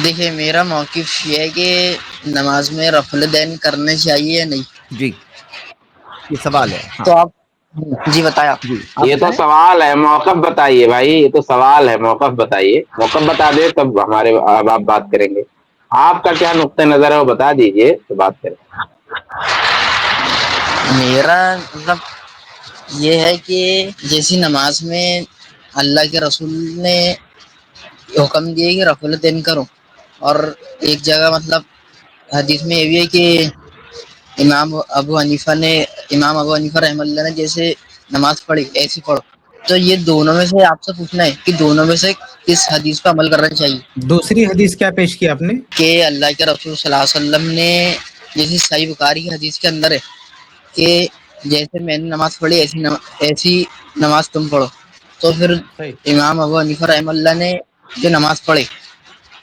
دیکھیے میرا موقف یہ ہے کہ نماز میں رفع الدین کرنے چاہیے یا نہیں. جی یہ سوال ہے. ہاں تو آپ جی بتائیں آپ. جی آپ یہ تو بتائیں. سوال ہے، موقف بتائیے بھائی، یہ تو سوال ہے، موقف بتائیے، موقف بتا دیں تب ہمارے آپ بات کریں گے. آپ کا کیا نقطۂ نظر ہے وہ بتا دیجئے تو بات کریں. میرا مطلب یہ ہے کہ جیسی نماز میں اللہ کے رسول نے حکم دیے کہ رفع الدین کرو، اور ایک جگہ مطلب حدیث میں یہ بھی ہے کہ امام ابو حنیفہ رحمۃ اللہ نے جیسے نماز پڑھی ایسی پڑھو. تو یہ دونوں میں سے آپ سے پوچھنا ہے کہ دونوں میں سے کس حدیث پہ عمل کرنا چاہیے. دوسری حدیث کیا پیش کی آپ نے؟ کہ اللہ کے رسول صلی اللہ علیہ وسلم نے جیسے صحیح بخاری کی حدیث کے اندر ہے کہ جیسے میں نے نماز پڑھی ایسی نماز تم پڑھو. تو پھر صحیح. امام ابو حنیفہ رحمۃ اللہ نے جو نماز پڑھی،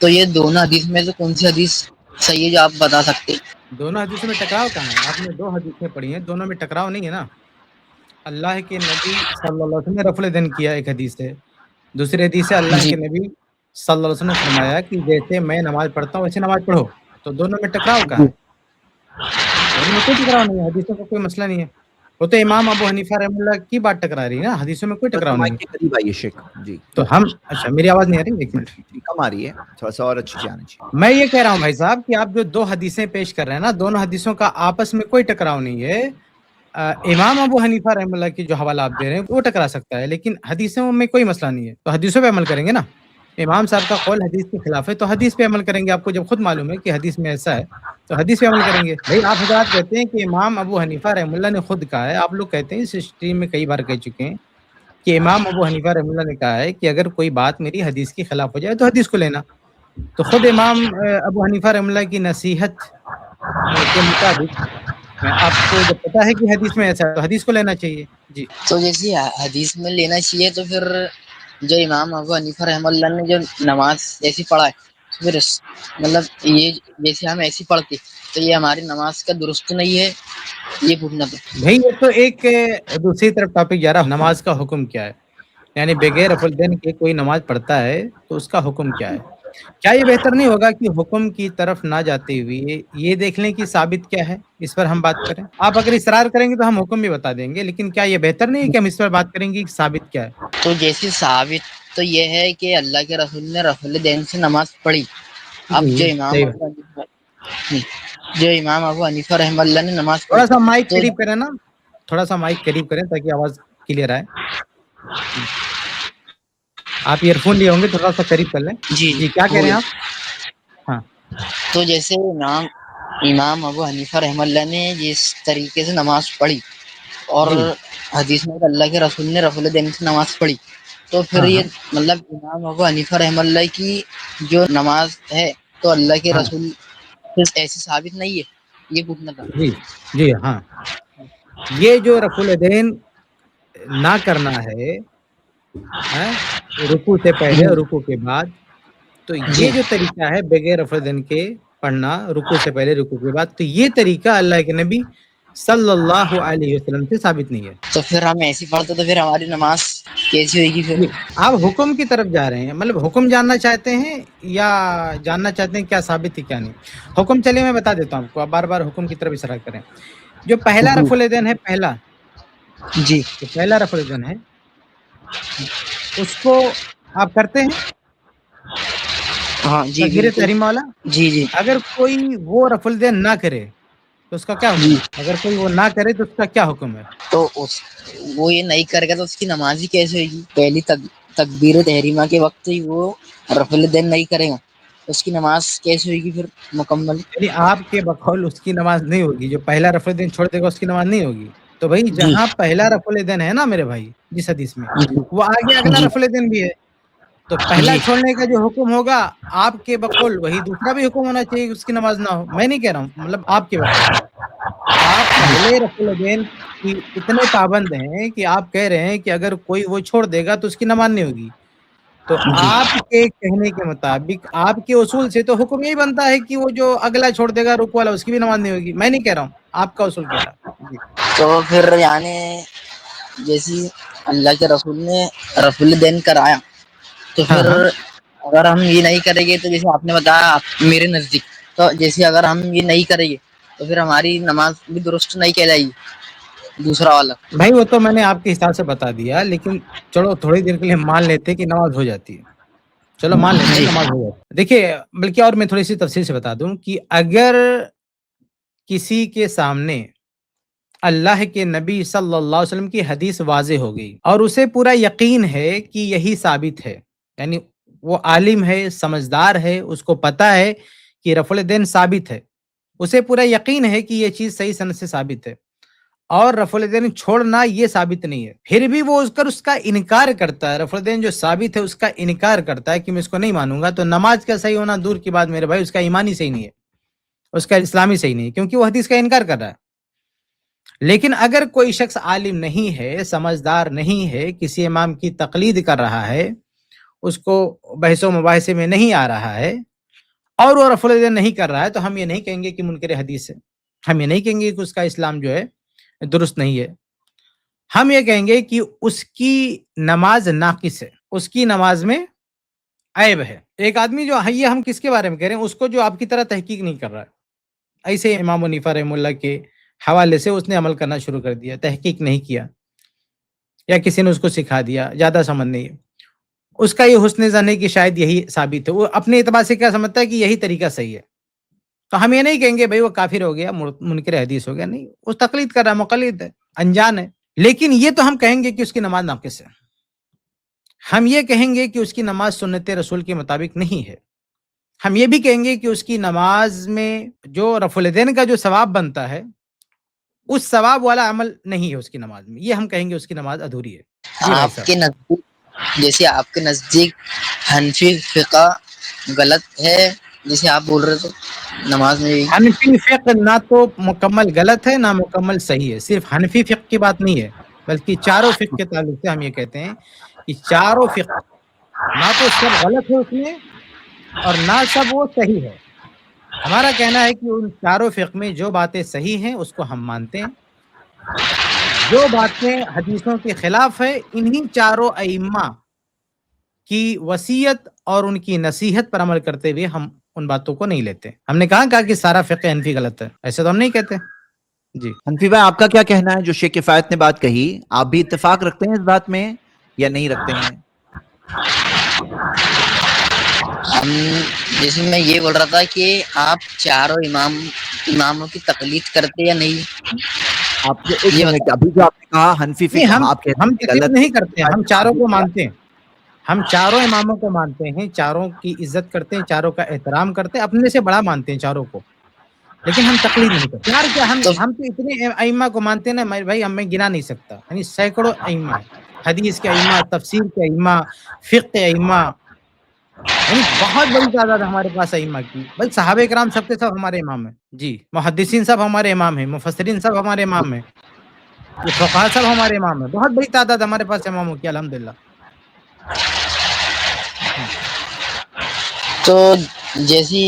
تو یہ دونوں حدیث میں سے کون سی حدیث صحیح ہے جو آپ بتا سکتے ہیں؟ دونوں حدیثوں میں ٹکراؤ کہاں ہے؟ آپ نے 2 حدیثیں پڑھی ہیں، دونوں میں ٹکراؤ نہیں ہے نا. اللہ کے نبی صلی اللہ علیہ وسلم نے رفع الدین کیا، ایک حدیث ہے. دوسری حدیث ہے اللہ جی کے نبی صلی اللہ علیہ وسلم نے فرمایا کہ جیسے میں نماز پڑھتا ہوں ویسے نماز پڑھو. تو دونوں میں ٹکراؤ کہاں ہے؟ دونوں میں کوئی ٹکراؤ نہیں ہے، حدیثوں کا کوئی مسئلہ نہیں ہے. وہ تو امام ابو حنیفہ رحمۃ اللہ کی بات ٹکرا رہی ہے نا، حدیثوں میں کوئی ٹکراؤ نہیں مائک ہے. کے قریب آئیے شیخ. جی تو ہم اچھا میری آواز نہیں آ رہی؟ ایک منٹ. جی کم آ رہی ہے، تھوڑا سا اور اچھی سے آنا چاہیے. میں یہ کہہ رہا ہوں بھائی صاحب کہ آپ جو 2 حدیثیں پیش کر رہے ہیں نا، دونوں حدیثوں کا آپس میں کوئی ٹکراؤ نہیں ہے. امام ابو حنیفہ رحمۃ اللہ کی جو حوالہ آپ دے رہے ہیں وہ ٹکرا سکتا ہے، لیکن حدیثوں میں کوئی مسئلہ نہیں ہے. تو حدیثوں پہ عمل کریں گے نا. امام صاحب کا قول حدیث کے خلاف ہے تو حدیث پہ عمل کریں گے. آپ کو جب خود معلوم ہے کہ حدیث میں ایسا ہے تو حدیث پہ عمل کریں گے. بھائی آپ حضرات کہتے ہیں کہ امام ابو حنیفہ رحمۃ اللہ نے خود کہا ہے، آپ لوگ کہتے ہیں اس اسٹریم میں کئی بار کہہ چکے ہیں کہ امام ابو حنیفہ رحمۃ اللہ نے کہا ہے کہ اگر کوئی بات میری حدیث کے خلاف ہو جائے تو حدیث کو لینا. تو خود امام ابو حنیفہ رحمۃ اللہ کی نصیحت کے مطابق آپ کو جب پتا ہے کہ حدیث میں ایسا ہے تو حدیث کو لینا چاہیے. جی تو جیسے حدیث میں لینا چاہیے، تو پھر جو امام ابو حنیفہ رحمۃ اللہ نے جو نماز ایسی پڑھا ہے، پھر مطلب یہ جیسے ہم ایسی پڑھتے تو یہ ہماری نماز کا درست نہیں ہے، یہ پوچھنا تھا. بھائی یہ تو ایک دوسری طرف ٹاپک جا رہا. نماز کا حکم کیا ہے، یعنی بغیر رفع الدین کے کوئی نماز پڑھتا ہے تو اس کا حکم کیا ہے. کیا یہ بہتر نہیں ہوگا کہ حکم کی طرف نہ جاتے ہوئے یہ دیکھ لیں کہ ثابت کیا ہے، اس پر ہم بات کریں. آپ اگر اصرار کریں گے تو ہم حکم بھی بتا دیں گے، لیکن کیا یہ بہتر نہیں ہے کہ ہم اس پر بات کریں گے کہ ثابت کیا ہے. تو جیسے ثابت تو یہ ہے کہ اللہ کے رسول نے رفع الدین سے نماز پڑھی. اب جی صحیح بات. جو امام ابو حنیفہ رحمۃ اللہ نے نماز پڑھی تھوڑا سا مائک تو قریب کریں نا، تھوڑا سا مائک قریب کریں تاکہ آواز کلیئر آئے. آپ ایئر فون لیے ہوں گے، تھوڑا سا قریب کر لیں. جی کیا کہہ رہے ہیں آپ؟ ہاں تو جیسے امام ابو حنیفہ رحمۃ اللہ نے جس طریقے سے نماز پڑھی اور جی حدیث میں اللہ کے رسول نے رفع الدین سے نماز پڑھی، تو پھر ہاں یہ ہاں مطلب امام ابو حنیفہ رحمۃ اللہ کی جو نماز ہے تو اللہ کے ہاں رسول ایسی ثابت نہیں ہے، یہ پوچھنا تھا. جی جی ہاں. یہ جو رفع الدین نہ کرنا ہے رکوع سے پہلے اور رکوع کے بعد، تو جی یہ جو طریقہ ہے بغیر رفع الدین کے پڑھنا رکوع سے پہلے رکوع کے بعد، تو یہ طریقہ اللہ کے نبی صلی اللہ علیہ وسلم سے ثابت نہیں ہے. تو پھر ہم ایسی پڑھتے تو پھر ہماری نماز کیسی ہوئے گی پھر؟ جی آپ حکم کی طرف جا رہے ہیں، مطلب حکم جاننا چاہتے ہیں یا جاننا چاہتے ہیں کیا ثابت ہے کیا نہیں. حکم چلیے میں بتا دیتا ہوں آپ کو، آپ بار بار حکم کی طرف اشارہ کریں. جو پہلا رفع الدین ہے، پہلا جی جو پہلا رفع الدین ہے اس کو آپ کرتے ہیں ہاں جی تکبیر بالکل. تحریم والا. جی جی اگر کوئی وہ رفع الدین نہ کرے تو اس کا کیا حکم جی ہے؟ اگر کوئی وہ نہ کرے تو اس کا کیا حکم ہے؟ تو وہ یہ نہیں کرے گا تو اس کی نماز ہی کیسے ہوئے گی؟ پہلی تکبیر تحریمہ کے وقت ہی وہ رفع الدین نہیں کرے گا، اس کی نماز کیسے ہوئے گی پھر مکمل؟ یعنی آپ کے بقول اس کی نماز نہیں ہوگی، جو پہلا رفع الدین چھوڑ دے گا اس کی نماز نہیں ہوگی. تو بھائی جی جہاں پہلا رفع الدین ہے نا میرے بھائی جس حدیث میں، جی وہ آگے اگلا جی رفع الدین بھی ہے. تو پہلا جی چھوڑنے کا جو حکم ہوگا آپ کے بقول وہی دوسرا بھی حکم ہونا چاہیے کہ اس کی نماز نہ ہو. میں نہیں کہہ رہا ہوں، مطلب آپ کے بقول آپ پہلے رفع الدین کی اتنے پابند ہیں کہ آپ کہہ رہے ہیں کہ اگر کوئی وہ چھوڑ دے گا تو اس کی نماز نہیں ہوگی. تو جی آپ کے کہنے کے مطابق آپ کے اصول سے تو حکم یہی بنتا ہے کہ وہ جو اگلا چھوڑ دے گا رکوع والا اس کی بھی نماز نہیں ہوگی. میں نہیں کہہ رہا ہوں، آپ کا اصول کہہ رہا ہے. جی تو پھر یعنی جیسی اللہ کے رسول نے رفع الدین کرایا تو ہاں پھر ہاں اگر ہم یہ نہیں کریں گے تو جیسے آپ نے بتایا میرے نزدیک، تو جیسے اگر ہم یہ نہیں کریں گے تو پھر ہماری نماز بھی درست نہیں کہلائے گی، دوسرا والا۔ بھائی وہ تو میں نے آپ کے حساب سے بتا دیا، لیکن چلو تھوڑی دیر کے لیے مان لیتے کہ نماز ہو جاتی ہے، چلو مان لیتے ہیں جی نماز ہو جاتی ہے۔ دیکھیے بلکہ اور میں تھوڑی سی تفصیل سے بتا دوں کہ اگر کسی کے سامنے اللہ کے نبی صلی اللہ علیہ وسلم کی حدیث واضح ہو گئی اور اسے پورا یقین ہے کہ یہی ثابت ہے، یعنی وہ عالم ہے، سمجھدار ہے، اس کو پتا ہے کہ رفع الیدین ثابت ہے، اسے پورا یقین ہے کہ یہ چیز صحیح سند سے ثابت ہے اور رفع الیدین چھوڑنا یہ ثابت نہیں ہے، پھر بھی وہ اس کا انکار کرتا ہے، رفع الیدین جو ثابت ہے اس کا انکار کرتا ہے کہ میں اس کو نہیں مانوں گا، تو نماز کا صحیح ہونا دور کی بات میرے بھائی، اس کا ایمانی صحیح نہیں ہے، اس کا اسلامی صحیح نہیں ہے، کیونکہ وہ حدیث کا انکار کر رہا ہے۔ لیکن اگر کوئی شخص عالم نہیں ہے، سمجھدار نہیں ہے، کسی امام کی تقلید کر رہا ہے، اس کو بحث و مباحثے میں نہیں آ رہا ہے اور وہ رفع الیدین نہیں کر رہا ہے، تو ہم یہ نہیں کہیں گے کہ منکر حدیث ہے، ہم یہ نہیں کہیں گے کہ اس کا اسلام جو ہے درست نہیں ہے، ہم یہ کہیں گے کہ اس کی نماز ناقص ہے، اس کی نماز میں عیب ہے۔ ایک آدمی جو یہ ہم کس کے بارے میں کہہ رہے ہیں، اس کو جو آپ کی طرح تحقیق نہیں کر رہا ہے، ایسے امام حنیفہ رحمہ اللہ کے حوالے سے اس نے عمل کرنا شروع کر دیا، تحقیق نہیں کیا، یا کسی نے اس کو سکھا دیا، زیادہ سمجھ نہیں ہے، اس کا یہ حسن ظن ہے کہ شاید یہی ثابت ہے، وہ اپنے اعتبار سے کیا سمجھتا ہے کہ یہی طریقہ صحیح ہے، تو ہم یہ نہیں کہیں گے بھائی وہ کافر ہو گیا، منکر حدیث ہو گیا، نہیں، اس تقلید کر رہا ہے، مقلد ہے، انجان ہے، لیکن یہ تو ہم کہیں گے کہ اس کی نماز ناقص ہے، ہم یہ کہیں گے کہ اس کی نماز سنت رسول کے مطابق نہیں ہے، ہم یہ بھی کہیں گے کہ اس کی نماز میں جو رفع الیدین کا جو ثواب بنتا ہے اس ثواب والا عمل نہیں ہے اس کی نماز میں، یہ ہم کہیں گے اس کی نماز ادھوری ہے۔ جی بھائی آپ صاحب۔ کے نزدیک، جیسے آپ کے نزدیک حنفی فقہ غلط ہے، جیسے آپ بول رہے تھے نماز میں بھی، حنفی فقہ نہ تو مکمل غلط ہے نہ مکمل صحیح ہے، صرف حنفی فقہ کی بات نہیں ہے، بلکہ چاروں فقہ کے تعلق سے ہم یہ کہتے ہیں کہ چاروں فقہ نہ تو سب غلط ہے اس میں اور نہ سب وہ صحیح ہے، ہمارا کہنا ہے کہ ان چاروں فقہ میں جو باتیں صحیح ہیں اس کو ہم مانتے ہیں، جو باتیں حدیثوں کے خلاف ہے انہی چاروں ائمہ کی وصیت اور ان کی نصیحت پر عمل کرتے ہوئے ہم ان باتوں کو نہیں لیتے۔ ہم نے کہا کہ سارا فقہ حنفی غلط ہے، ایسے تو ہم نہیں کہتے۔ جی حنفی بھائی آپ کا کیا کہنا ہے جو شیخ کفایت نے بات کہی، آپ بھی اتفاق رکھتے ہیں اس بات میں یا نہیں رکھتے ہیں؟ ہم، جیسے میں یہ بول رہا تھا کہ آپ چاروں اماموں کی تقلید کرتے یا نہیں، آپ جو ایک یہ منٹ بتا۔ ابھی جو آپ نے کہا حنفی نہیں، فقہ آپ کہتے ہم ہیں کسی کو غلط ہے، نہیں کرتے، کفایت ہم نے بات چاروں بھی کو کیا۔ مانتے ہیں، ہم چاروں اماموں کو مانتے ہیں، چاروں کی عزت کرتے ہیں، چاروں کا احترام کرتے ہیں، اپنے سے بڑا مانتے ہیں چاروں کو، لیکن ہم تقلید نہیں کرتے یار، کیا تو ہم تو اتنے ائمہ کو مانتے ہیں نا میں بھائی، ہم میں گنا نہیں سکتا، یعنی سینکڑوں ائمہ ہیں، حدیث کے ائمہ، تفسیر کے ائمہ، فقہ کے ائمہ، یعنی بہت بڑی تعداد ہے ہمارے پاس ائمہ کی، بھائی صحابہ کرام سب کے سب ہمارے امام ہیں، جی محدثین سب ہمارے امام ہیں، مفسرین سب ہمارے امام ہیں، یہ فقہاء سب ہمارے امام ہیں، بہت بڑی تعداد ہمارے پاس اماموں کی الحمدللہ۔ تو جیسی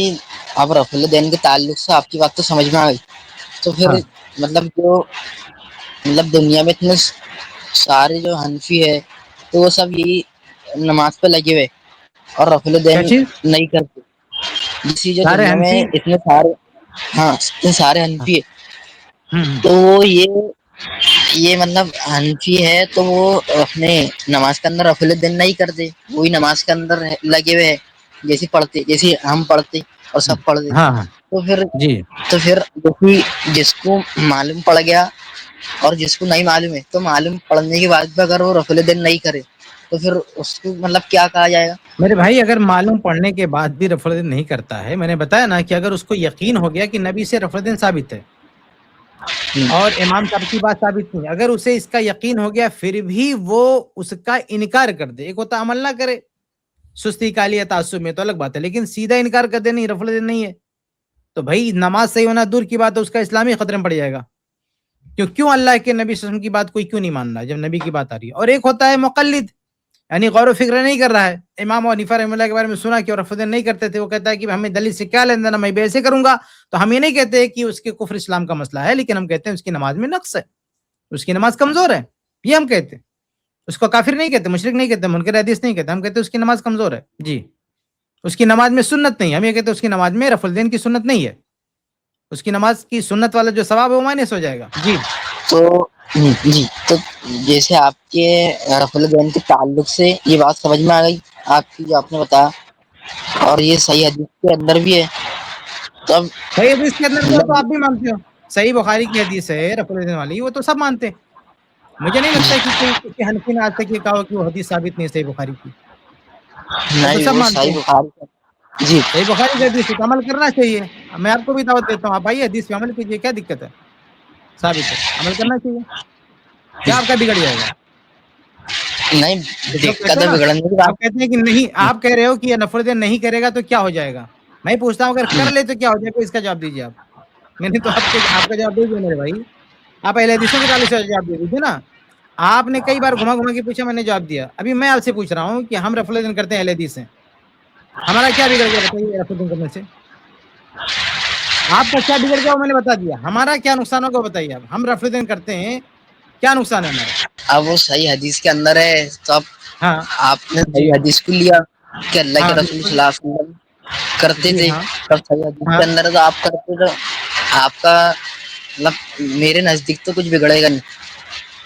آپ رفع الدین کے تعلق سے آپ کی بات تو سمجھ میں آ گئی، تو پھر ہاں مطلب دنیا میں اتنے سارے جو حنفی ہے تو وہ سب یہی نماز پہ لگے ہوئے اور رفع الدین کیا چیز؟ نہیں کرتے، اسی جو سارے دنیا میں حنفی؟ اتنے سارے، ہاں اتنے سارے حنفی ہے، ہوں تو وہ یہ مطلب حنفی ہے تو وہ اپنے نماز کے اندر رفع الدین نہیں کرتے، وہی نماز کے اندر لگے ہوئے ہیں، جیسے پڑھتے، جیسے ہم پڑھتے اور سب پڑھتے، ہاں ہاں جی تو پھر جس کو معلوم پڑ گیا اور جس کو نہیں معلوم ہے تو معلوم پڑنے کے بعد بھی اگر وہ رفع الدین نہیں کرے تو پھر اس کو مطلب کیا کہا جائے گا؟ میرے بھائی، اگر معلوم پڑنے کے بعد بھی رفع الدین نہیں کرتا ہے، میں نے بتایا نا کہ اگر اس کو یقین ہو گیا کہ نبی سے رفع الدین ثابت ہے اور امام صاحب کی بات ثابت نہیں، اگر اسے اس کا یقین ہو گیا پھر بھی وہ اس کا انکار کر دے، ایک ہوتا عمل نہ کرے سستی کالی یا تعصب میں تو الگ بات ہے، لیکن سیدھا انکار کر دے نہیں رفع الدین نہیں ہے، تو بھائی نماز صحیح ہونا دور کی بات ہے، اس کا اسلامی خطرے میں پڑ جائے گا، کیوں اللہ کے نبی صلی اللہ علیہ وسلم کی بات کوئی کیوں نہیں مان رہا جب نبی کی بات آ رہی ہے۔ اور ایک ہوتا ہے مقلد، یعنی غور و فکر نہیں کر رہا ہے، امام حنیفہ رحمہ اللہ کے بارے میں سنا کہ وہ رفع الدین نہیں کرتے تھے، وہ کہتا ہے کہ ہمیں دلیل سے کیا لینا دینا، میں بھی ایسے کروں گا، تو ہم یہ نہیں کہتے کہ اس کے کفر اسلام کا مسئلہ ہے، لیکن ہم کہتے ہیں اس کی نماز میں نقص ہے، اس کی نماز کمزور ہے، یہ ہم کہتے ہیں، اس کو کافر نہیں کہتے، مشرک نہیں کہتے، منکر حدیث نہیں کہتے، ہم کہتے ہیں اس کی نماز کمزور ہے۔ جی اس کی نماز میں سنت نہیں. ہم یہ کہتے ہیں اس کی نماز میں رفع الدین کی سنت نہیں ہے. اس کی نماز کی سنت والا جو ثواب ہے وہ مائنس ہو جائے گا. جی تو جیسے آپ کے رفع الدین کے تعلق سے یہ بات سمجھ میں آ گئی آپ کی جو آپ نے بتایا, اور یہ صحیح حدیث کے اندر بھی ہے. تو اب صحیح حدیث کے اندر بھی تو آپ بھی مانتے ہو, صحیح بخاری کی حدیث ہے رفع الدین والی, وہ تو سب مانتے ہیں. مجھے نہیں لگتا کہ کوئی کسی حنفی نے آج تک یہ کہا کہ وہ حدیث ثابت نہیں ہے صحیح بخاری کی. وہ تو نہیں, سب وہ مانتے صحیح ہیں. بخاری. جی صحیح بخاری کی حدیث پہ عمل کرنا چاہیے. میں آپ کو بھی دعوت دیتا ہوں, آپ آئیے حدیث پہ عمل کیجیے, کیا دقت ہے؟ ثابت ہے, عمل کرنا چاہیے. کیا آپ کا بگڑ جائے گا؟ نہیں, کچھ لوگ دقت کہتے ہے ہیں نا, بگڑنے کی آپ کہتے ہیں کہ نہیں, آپ کہہ رہے ہو کہ یہ رفع الدین نہیں کرے گا تو کیا ہو جائے گا. میں پوچھتا ہوں اگر کر لے تو کیا ہو جائے گا, اس کا جواب دیجیے آپ. میں نے تو آپ کا جواب دے دیا میرے بھائی. آپ اہل حدیثوں کے تعلق سے جواب دے دیجیے نا. آپ نے کئی بار گھما گھما کے پوچھا, میں نے جواب دیا. ابھی میں آپ سے پوچھ رہا ہوں کہ ہم رفع الدین کرتے ہیں اہل حدیث ہیں, ہمارا کیا بگڑ گیا بتائیے رفع الدین کرنے سے؟ آپ کا کیا بگڑ گیا وہ میں نے بتا دیا. ہمارا کیا نقصان ہوگا بتائیے. آپ ہم رفع الدین کرتے ہیں, کیا نقصان ہے ہمارا؟ اب وہ صحیح حدیث کے اندر ہے, تو اب ہاں آپ نے جی, صحیح حدیث کو لیا کہ اللہ کے ہاں رسول بالکل, صلی اللہ علیہ وسلم کرتے جی تھے, ہاں تب صحیح حدیث ہاں کے اندر ہے تو آپ کرتے, تو آپ کا مطلب میرے نزدیک تو کچھ بگڑے گا نہیں,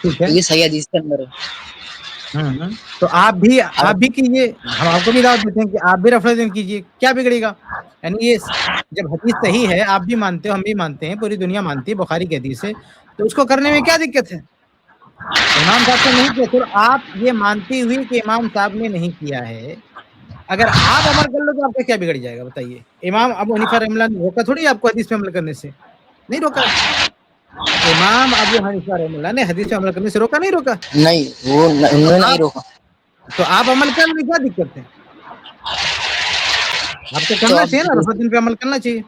ٹھیک ہے. کیونکہ صحیح حدیث کے اندر ہے. تو آپ اب بھی کیجیے, ہم آپ کو بھی دعوت دیتے ہیں کہ آپ بھی رفع الدین کیجیے, کیا بگڑے گا؟ یعنی یہ جب حدیث صحیح ہے, آپ بھی مانتے ہو, ہم بھی مانتے ہیں, پوری دنیا مانتی ہے بخاری کی حدیث ہے, تو اس کو کرنے میں کیا دقت ہے؟ امام صاحب سے نہیں کیا, صرف آپ یہ مانتے ہوئے کہ امام صاحب نے نہیں کیا ہے, اگر آپ عمل کر لو تو آپ کا کیا بگڑ جائے گا بتائیے؟ امام ابو حنیفہ رحمہ اللہ نے روکا تھوڑی آپ کو حدیث پہ عمل کرنے سے, نہیں روکا. امام ابو حنیفہ رحمہ اللہ نے حدیث پہ عمل کرنے سے روکا, نہیں روکا؟ نہیں, وہ انہوں نے نہیں روکا. تو آپ عمل کر لیں, کیا دقت ہے؟ آپ کو تو کرنا اب چاہیے نا, رفع الدین پہ عمل کرنا چاہیے.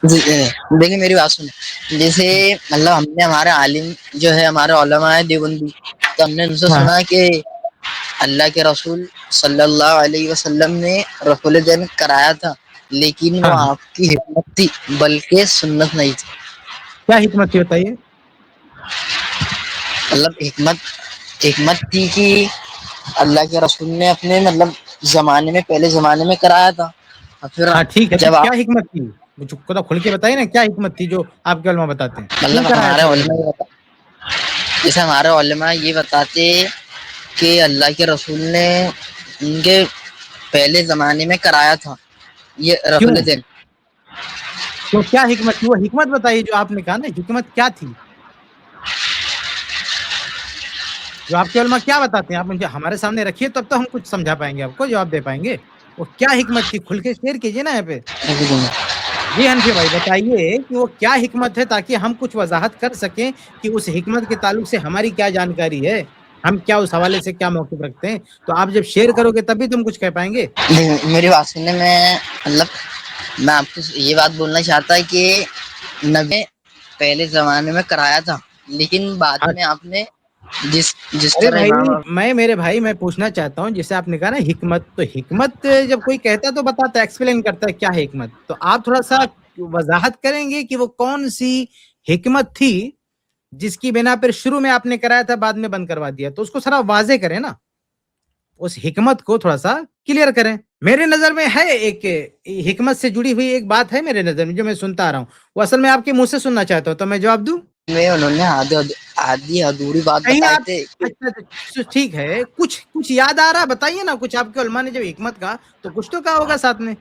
دیکھیں میری بات سنیں, جیسے مطلب ہم نے ہمارے عالم جو ہے ہمارے علماء ہے دیوبندی, تو ہم نے ان سے سنا کہ اللہ کے رسول صلی اللہ علیہ وسلم نے رفع الدین کرایا تھا, لیکن وہ آپ کی حکمت تھی بلکہ سنت نہیں تھی. کیا حکمت تھی بتائیے؟ مطلب حکمت تھی کہ اللہ کے رسول نے اپنے مطلب زمانے میں, پہلے زمانے میں کرایا تھا, اور پھر ہاں ٹھیک ہے, تو جب کیا آپ حکمت تھی خدا کھل کے بتائیے نا, کیا حکمت تھی جو آپ کے علماء بتاتے ہیں, کیوں مطلب کرایا ہمارے تھا علماء جیسے ہمارے علماء یہ بتاتے کہ اللہ کے رسول نے ان کے پہلے زمانے میں کرایا تھا یہ رفع کیوں؟ الدین. تو کیا حکمت تھی, وہ حکمت بتائیے جو آپ نے کہا نا, حکمت کیا تھی جو آپ کے علماء کیا بتاتے ہیں؟ آپ مجھے ہمارے سامنے رکھیے, تب تو ہم کچھ سمجھا پائیں گے, آپ کو جواب دے پائیں گے. وہ کیا حکمت تھی, کھل کے شیئر کیجیے نا یہاں پہ. جی حنفی بھائی بتائیے کہ وہ کیا حکمت ہے, تاکہ ہم کچھ وضاحت کر سکیں کہ اس حکمت کے تعلق سے ہماری کیا جانکاری ہے, ہم کیا اس حوالے سے کیا موقف رکھتے ہیں. تو آپ جب شیئر کرو گے تبھی تم کچھ کہہ پائیں گے. میری بات سننے میں مطلب میں آپ کو یہ بات بولنا چاہتا کہ نبی پہلے زمانے میں کرایا تھا, لیکن بعد میں آپ نے جس ارے طرح بھائی, میرے بھائی میں پوچھنا چاہتا ہوں, جیسے آپ نے کہا نا حکمت, تو حکمت جب کوئی کہتا ہے تو بتاتا ہے, ایکسپلین کرتا ہے کیا ہے حکمت. تو آپ تھوڑا سا وضاحت کریں گے کہ وہ کون سی حکمت تھی جس کی بنا پر شروع میں آپ نے کرایا تھا, بعد میں بند کروا دیا, تو اس کو سارا واضح کریں نا, اس حکمت کو تھوڑا سا کلیئر کریں. میرے نظر میں ہے ایک حکمت سے جڑی ہوئی ایک بات ہے میرے نظر میں, جو میں سنتا آ رہا ہوں, وہ اصل میں آپ کے منہ سے سننا چاہتا ہوں, تو میں جواب دوں. میں انہوں نے آدھی ادھوری بات کہیں بتائے آپ, تھے. اچھا ٹھیک ہے, کچھ یاد آ رہا ہے بتائیے نا, کچھ آپ کے علماء نے جب حکمت کہا تو کچھ تو کہا ہوگا ساتھ میں.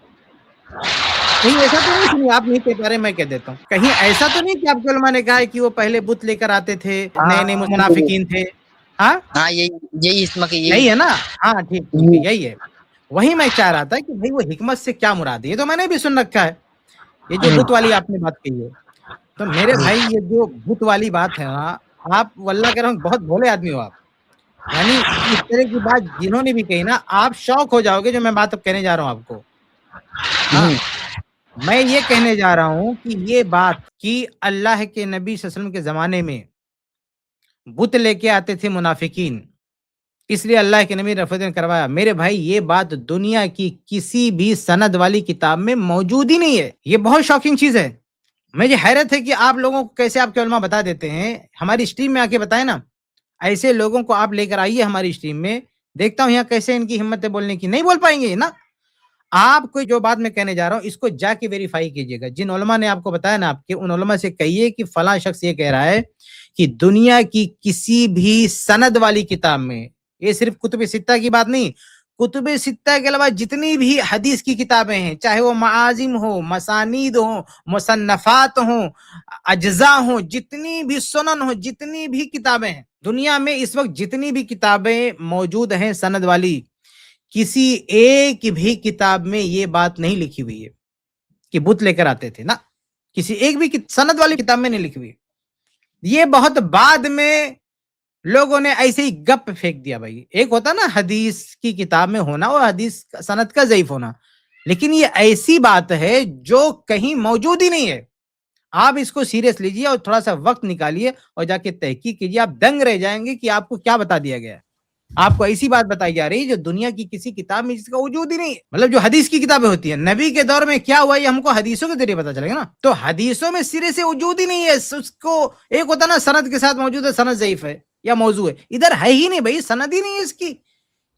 کہیں ایسا تو نہیں, سنیے آپ نہیں کہہ پا رہے, میں کہہ دیتا ہوں, کہیں ایسا تو نہیں کہ آپ کے علماء نے کہا ہے کہ وہ پہلے بت لے کر آتے تھے, نئے نئے منافقین تھے. ہاں ہاں یہی اس میں یہی ہے نا, ہاں ٹھیک ہے, یہی ہے. وہی میں چاہ رہا تھا کہ بھائی وہ حکمت سے کیا مراد ہے, یہ تو میں نے بھی سن رکھا ہے, یہ جو بت والی آپ نے بات کہی ہے. تو میرے بھائی یہ جو بت والی بات ہے نا, آپ واللہ کہہ رہا ہوں بہت بھولے آدمی ہو آپ. یعنی اس طرح کی بات جنہوں نے بھی کہی نا, آپ شوق ہو جاؤ گے جو میں بات اب کہنے جا رہا ہوں آپ کو. ہاں میں یہ کہنے جا رہا ہوں کہ یہ بات کہ اللہ کے نبی صلی اللہ علیہ وسلم کے زمانے میں بت لے کے آتے تھے منافقین, اس لیے اللہ کے نبی رفع الدین کروایا. میرے بھائی یہ بات دنیا کی کسی بھی سند والی کتاب میں موجود ہی نہیں ہے. یہ بہت شاکنگ چیز ہے. مجھے حیرت ہے کہ آپ لوگوں کو کیسے آپ کے علماء بتا دیتے ہیں. ہماری اسٹریم میں آ کے بتائیں نا, ایسے لوگوں کو آپ لے کر آئیے ہماری اسٹریم میں, دیکھتا ہوں یہاں کیسے ان کی ہمت ہے بولنے کی. نہیں بول پائیں گے نا, آپ کو جو بات میں کہنے جا رہا ہوں اس کو جا کے ویریفائی کیجیے گا. جن علماء نے آپ کو بتایا نا آپ کے, ان علماء سے کہیے کہ فلاں شخص یہ کہہ رہا ہے کہ دنیا کی کسی بھی سند والی کتاب میں, یہ صرف کتب ستہ کی بات نہیں, کتب ستہ کے علاوہ جتنی بھی حدیث کی کتابیں ہیں, چاہے وہ معاجم ہو, مسانید ہوں, مصنفات ہوں, اجزاء ہوں, جتنی بھی سنن ہوں, جتنی بھی کتابیں ہیں دنیا میں اس وقت, جتنی بھی کتابیں موجود ہیں سند والی, کسی ایک بھی کتاب میں یہ بات نہیں لکھی ہوئی ہے کہ بت لے کر آتے تھے نا, کسی ایک بھی سند والی کتاب میں نہیں لکھی ہوئی. یہ بہت بعد میں لوگوں نے ایسے ہی گپ پھینک دیا. بھائی ایک ہوتا نا حدیث کی کتاب میں ہونا اور حدیث سند کا ضعیف ہونا, لیکن یہ ایسی بات ہے جو کہیں موجود ہی نہیں ہے. آپ اس کو سیریس لیجیے اور تھوڑا سا وقت نکالیے اور جا کے تحقیق کیجیے, آپ دنگ رہ جائیں گے کہ آپ کو کیا بتا دیا گیا ہے. آپ کو ایسی بات بتائی جا رہی ہے جو دنیا کی کسی کتاب میں جس کا وجود ہی نہیں ہے. مطلب جو حدیث کی کتابیں ہوتی ہیں, نبی کے دور میں کیا ہوا یہ ہم کو حدیثوں کے ذریعے پتا چلے گا نا. تو حدیثوں میں سرے سے وجود ہی نہیں ہے. اس کو ایک ہوتا نا سند کے ساتھ موجود ہے, سند ضعیف ہے یا موضوع ہے, ادھر ہے ہی نہیں بھائی, سند ہی نہیں ہے اس کی.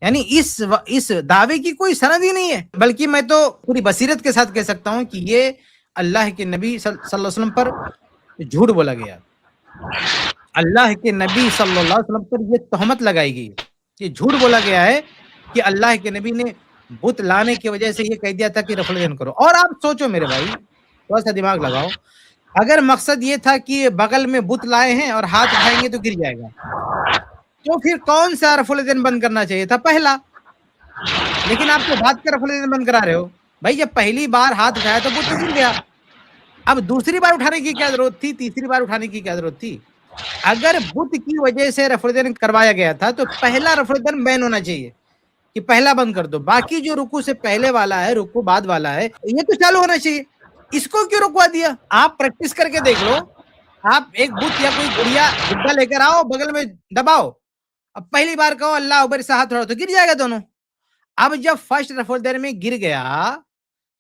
یعنی اس دعوے کی کوئی سند ہی نہیں ہے. بلکہ میں تو پوری بصیرت کے ساتھ کہہ سکتا ہوں کہ یہ اللہ کے نبی صلی اللہ علیہ وسلم پر جھوٹ بولا گیا. اللہ کے نبی صلی اللہ علیہ وسلم پر یہ تہمت لگائی گئی, یہ جھوٹ بولا گیا ہے کہ اللہ کے نبی نے بت لانے کی وجہ سے یہ کہہ دیا تھا کہ رفع الیدین کرو. اور آپ سوچو میرے بھائی, تھوڑا سا دماغ لگاؤ, اگر مقصد یہ تھا کہ بغل میں بت لائے ہیں اور ہاتھ اٹھائیں گے تو گر جائے گا, تو پھر کون سا رفع الیدین بند کرنا چاہیے تھا؟ پہلا. لیکن آپ تو بات کر رفع الیدین بند کرا رہے ہو. بھائی جب پہلی بار ہاتھ اٹھایا تو بت گر گیا, اب دوسری بار اٹھانے کی کیا ضرورت تھی, تیسری بار اٹھانے کی کیا ضرورت تھی؟ اگر بت کی وجہ سے رفع الیدین کروایا گیا تھا تو پہلا رفع الیدین بین ہونا چاہیے کہ پہلا بند کر دو. باقی جو رکوع سے پہلے والا ہے, رکوع بعد والا ہے, یہ تو چالو ہونا چاہیے. اس کو کیوں رکوا دیا؟ آپ پریکٹس کر کے دیکھ لو. آپ ایک بت یا کوئی گڑیا ڈبا لے کر آؤ, بغل میں دباؤ, اب پہلی بار کہو اللہ اکبر سے ہاتھ اٹھاؤ تو گر جائے گا دونوں. اب جب فرسٹ رفع الیدین میں گر گیا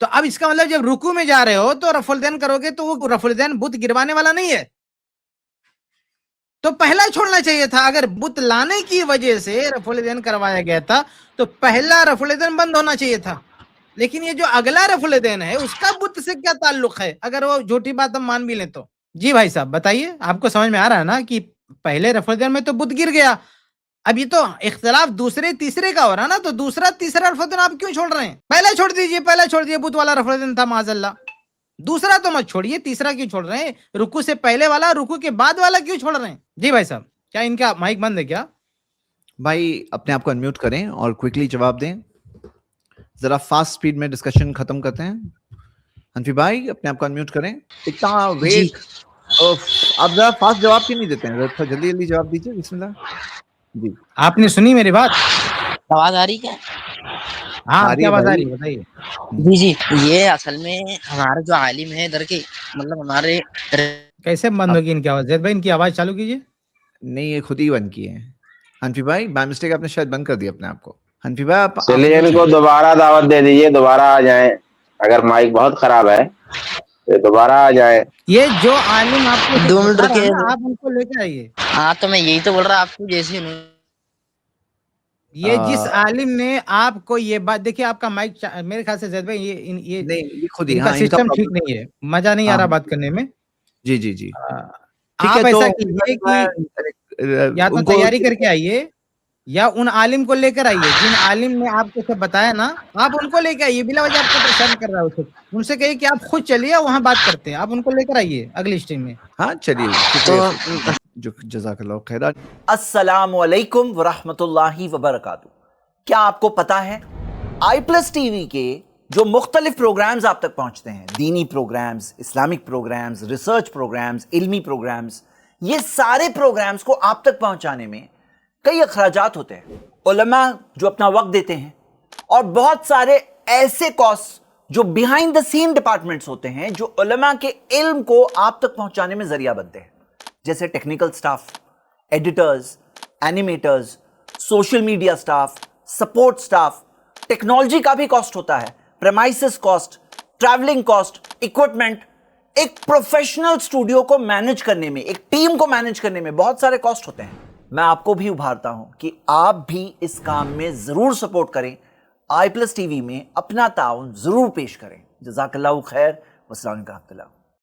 تو اب اس کا مطلب جب رکوع میں جا رہے ہو تو رفع الیدین کرو گے تو وہ رفع الیدین بت گروانے والا نہیں ہے, تو پہلا چھوڑنا چاہیے تھا. اگر بت لانے کی وجہ سے رفع الیدین کروایا گیا تھا تو پہلا رفع الیدین بند ہونا چاہیے تھا. لیکن یہ جو اگلا رفع الیدین ہے اس کا بت سے کیا تعلق ہے, اگر وہ جھوٹی بات ہم مان بھی لیں تو؟ جی بھائی صاحب بتائیے, آپ کو سمجھ میں آ رہا ہے نا کہ پہلے رفع الیدین میں تو بت گر گیا, اب یہ تو اختلاف دوسرے تیسرے کا ہو رہا نا, تو دوسرا تیسرا رفع الیدین آپ کیوں چھوڑ رہے ہیں؟ پہلا چھوڑ دیجیے, پہلا چھوڑ دیجیے, بت والا رفع الیدین تھا معاذ اللہ. دوسرا تو مت چھوڑیے, تیسرا کیوں چھوڑ رہے ہیں؟ رکوع سے پہلے والا, رکوع کے بعد والا کیوں چھوڑ رہے ہیں؟ جی بھائی صاحب, کیا ان کا مائک بند ہے کیا؟ بھائی اپنے آپ کو انمیوٹ کریں اور کوئکلی جواب دیں, ذرا فاسٹ سپیڈ میں ڈسکشن ختم کرتے ہیں. حنفی بھائی اپنے آپ کو انمیوٹ کریں. اتنا ویٹ, آپ ذرا فاسٹ جواب کیوں نہیں دیتے ہیں, ذرا جلدی جلدی جواب دیجیے. بسم اللہ. جی آپ نے سنی میری بات؟ آواز آ رہی کیا؟ ہاں آ رہی کیا ہے آواز آ بھائی. رہی ہے بتائیے. جی جی, یہ اصل میں ہمارے جو عالم ہے ادھر کے, مطلب ہمارے کیسے بند ہوگی ان کی آواز؟ زید بھائی ان کی آواز چالو کیجیے. نہیں یہ خود ہی بند کیے ہیں. حنفی بھائی بائی مسٹیک آپ نے شاید بند کر دیا اپنے آپ کو. حنفی بھائی آپ چلیے ان کو دوبارہ دعوت دے دیجیے, دوبارہ آ جائیں. اگر مائک بہت خراب ہے تو دوبارہ آ جائیں. یہ جو عالم آپ کو 2 منٹ بتا رہا ہے کے, نا, آپ ان کو لے کے آئیے. ہاں تو میں یہی تو بول رہا آپ کو, جیسے یہ جس عالم نے آپ کو یہ بات, دیکھیے آپ کا مائک میرے خیال سے زید بھائی یہ نہیں خود ہی, ان کا ہاں سسٹم ٹھیک پرابلم. نہیں ہے, مزہ نہیں آ رہا بات کرنے میں. جی جی جی ٹھیک ہے. آپ تو ایسا کیجیے کہ یا تو تیاری کر کے آئیے یا ان عالم کو لے کر آئیے جن عالم نے آپ کو سب بتایا نا, آپ ان کو لے کے آئیے. بلا وجہ آپ کو پریشان کر رہا ہے, ان سے کہیے کہ آپ خود چلیے وہاں بات کرتے ہیں, آپ ان کو لے کر آئیے اگلی اسٹریم میں. ہاں چلیے شکریہ, جزاک اللہ خیر. السلام علیکم ورحمۃ اللہ وبرکاتہ. کیا آپ کو پتا ہے آئی پلس ٹی وی کے جو مختلف پروگرامز آپ تک پہنچتے ہیں, دینی programmes, Islamic programmes, research programmes, علمی پروگرامز, یہ سارے پروگرامز کو آپ تک پہنچانے میں کئی اخراجات ہوتے ہیں. علماء جو اپنا وقت دیتے ہیں اور بہت سارے ایسے کاسٹ جو بیہائنڈ دا سین ڈپارٹمنٹس ہوتے ہیں جو علماء کے علم کو آپ تک پہنچانے میں ذریعہ بنتے ہیں, جیسے technical staff, editors, animators, social media staff, support staff. Technology کا بھی کاسٹ ہوتا ہے, premises cost, travelling cost, equipment. ایک پروفیشنل اسٹوڈیو کو مینج کرنے میں, ایک ٹیم کو مینج کرنے میں بہت سارے کاسٹ ہوتے ہیں. میں آپ کو بھی ابھارتا ہوں کہ آپ بھی اس کام میں ضرور سپورٹ کریں. آئی پلس ٹی وی میں اپنا تعاون ضرور پیش کریں. جزاک اللہ خیر. والسلام علیکم و رحمۃ اللہ.